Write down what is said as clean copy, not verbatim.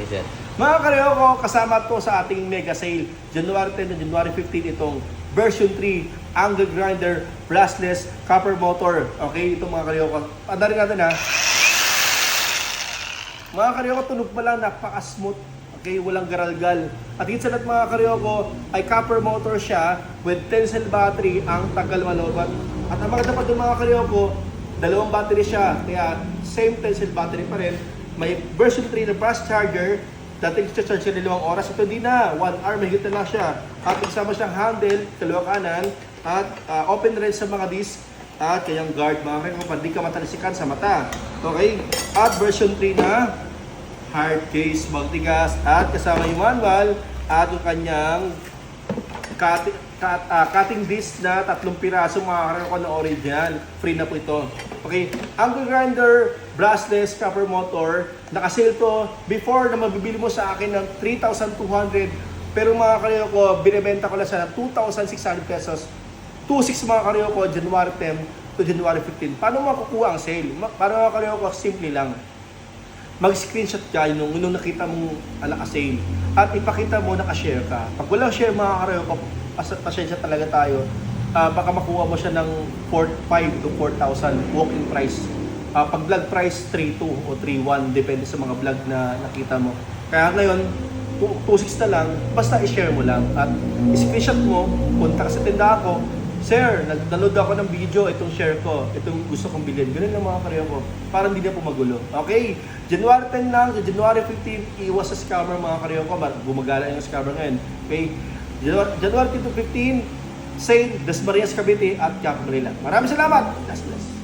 sir. Mga karyoko, kasama to sa ating mega sale. January 10 to January 15 itong version 3, angle grinder, brushless, copper motor. Okay, itong mga karyoko. Adarin natin ha. Mga karyoko, tunog pa lang, napaka-smooth. Okay, walang garalgal. At higit sa lahat mga karyoko, ay copper motor siya with 10 cell battery, ang tagal malobat. At ang maganda pa doon mga karyoko, dalawang battery siya. Kaya same 10 cell battery pa rin. May version 3 na fast charger. Dating charge siya 2 oras. Ito di na, 1 hour, may higit na siya. At isama siyang handle, kaliwa kanan. At open rin sa mga disc. At kayang guard mga karyoko, hindi ka matalisikan sa mata. Okay? At version 3 na hard case, magtigas, at kasama yung manual at yung kanyang cutting disc na 3 piraso mga karyoko na original. Free na po ito. Okay, angle grinder, brushless, copper motor. Nakasale to before na mabibili mo sa akin ng 3,200. Pero mga karyoko, binibenta ko lang sa 2,600 pesos. 2,600 mga karyoko, January 10 to January 15. Paano makukuha ang sale? Para mga karyoko, simple lang. Mag-screenshot ka nung nakita mong naka-sale at ipakita mo naka-share ka. Pag walang share mga karyoko, pasensya talaga tayo. Baka makuha mo siya ng 4,500 to 4,000 walk-in price. Pag vlog price, 3,200 o 3,100 depende sa mga vlog na nakita mo. Kaya ngayon, 2,600 na lang, basta i-share mo lang at i-screenshot mo, punta ka sa tindahan ko. Sir, nag-download ako ng video, itong share ko, itong gusto kong bilhin. Ganun lang mga karyoko, para hindi na po magulo. Okay, January 10 lang, to January 15, iwas sa scammer mga karyoko, gumagala yung scammer ngayon. Okay, January 10 to 15, sale, Dasmariñas Cavite at Quiapo Manila. Maraming salamat! God bless.